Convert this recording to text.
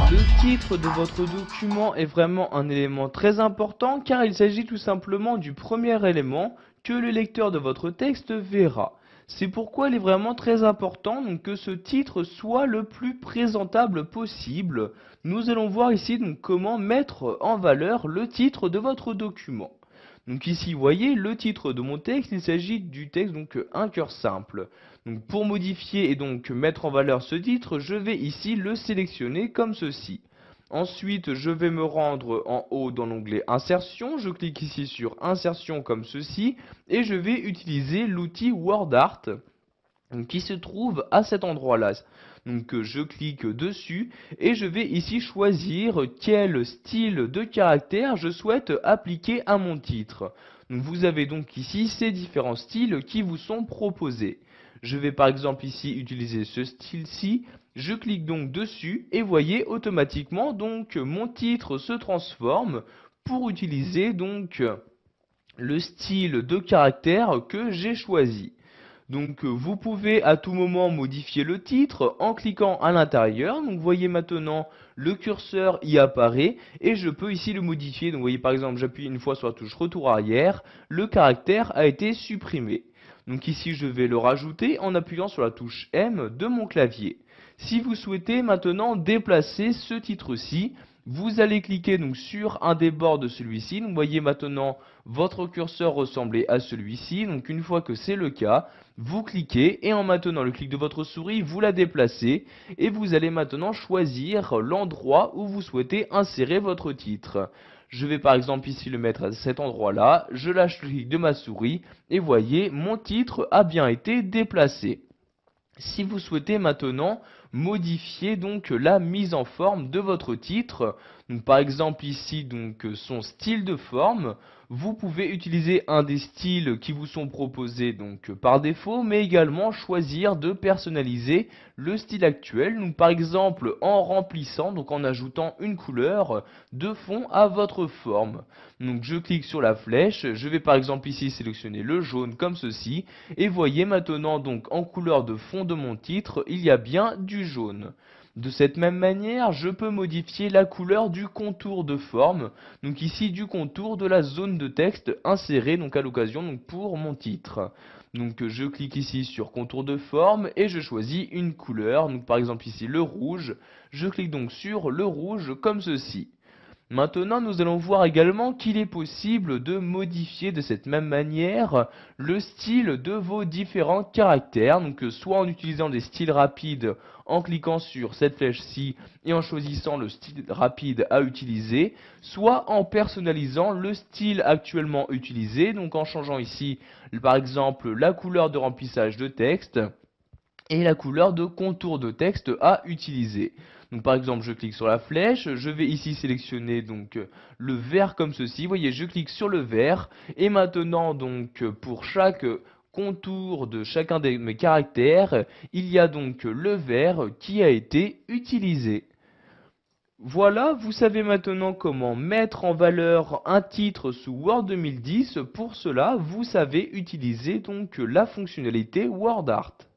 Le titre de votre document est vraiment un élément très important car il s'agit tout simplement du premier élément que le lecteur de votre texte verra. C'est pourquoi il est vraiment très important donc, que ce titre soit le plus présentable possible. Nous allons voir ici donc, comment mettre en valeur le titre de votre document. Donc ici, vous voyez le titre de mon texte, il s'agit du texte donc un cœur simple. Donc pour modifier et donc mettre en valeur ce titre, je vais ici le sélectionner comme ceci. Ensuite, je vais me rendre en haut dans l'onglet Insertion, je clique ici sur Insertion comme ceci et je vais utiliser l'outil WordArt qui se trouve à cet endroit-là. Donc je clique dessus et je vais ici choisir quel style de caractère je souhaite appliquer à mon titre. Donc vous avez donc ici ces différents styles qui vous sont proposés. Je vais par exemple ici utiliser ce style-ci. Je clique donc dessus et voyez automatiquement donc mon titre se transforme pour utiliser donc le style de caractère que j'ai choisi. Donc vous pouvez à tout moment modifier le titre en cliquant à l'intérieur. Donc vous voyez maintenant le curseur y apparaît et je peux ici le modifier. Donc vous voyez par exemple j'appuie une fois sur la touche retour arrière, le caractère a été supprimé. Donc ici je vais le rajouter en appuyant sur la touche M de mon clavier. Si vous souhaitez maintenant déplacer ce titre-ci, vous allez cliquer donc sur un des bords de celui-ci. Donc vous voyez maintenant votre curseur ressembler à celui-ci. Donc une fois que c'est le cas, vous cliquez et en maintenant le clic de votre souris, vous la déplacez et vous allez maintenant choisir l'endroit où vous souhaitez insérer votre titre. Je vais par exemple ici le mettre à cet endroit-là, je lâche le clic de ma souris et voyez, mon titre a bien été déplacé. Si vous souhaitez maintenant modifier donc la mise en forme de votre titre, donc par exemple ici donc son style de forme, vous pouvez utiliser un des styles qui vous sont proposés donc par défaut, mais également choisir de personnaliser le style actuel, donc par exemple en remplissant, donc en ajoutant une couleur de fond à votre forme. Donc je clique sur la flèche, je vais par exemple ici sélectionner le jaune comme ceci, et voyez maintenant donc en couleur de fond de mon titre, il y a bien du jaune. De cette même manière, je peux modifier la couleur du contour de forme, donc ici du contour de la zone de texte insérée donc à l'occasion donc pour mon titre. Donc je clique ici sur contour de forme et je choisis une couleur, donc par exemple ici le rouge, je clique donc sur le rouge comme ceci. Maintenant, nous allons voir également qu'il est possible de modifier de cette même manière le style de vos différents caractères. Donc, soit en utilisant des styles rapides en cliquant sur cette flèche-ci et en choisissant le style rapide à utiliser, soit en personnalisant le style actuellement utilisé. Donc, en changeant ici, par exemple, la couleur de remplissage de texte et la couleur de contour de texte à utiliser. Donc par exemple, je clique sur la flèche, je vais ici sélectionner donc le vert comme ceci. Vous voyez, je clique sur le vert et maintenant donc pour chaque contour de chacun de mes caractères, il y a donc le vert qui a été utilisé. Voilà, vous savez maintenant comment mettre en valeur un titre sous Word 2010. Pour cela, vous savez utiliser donc la fonctionnalité WordArt.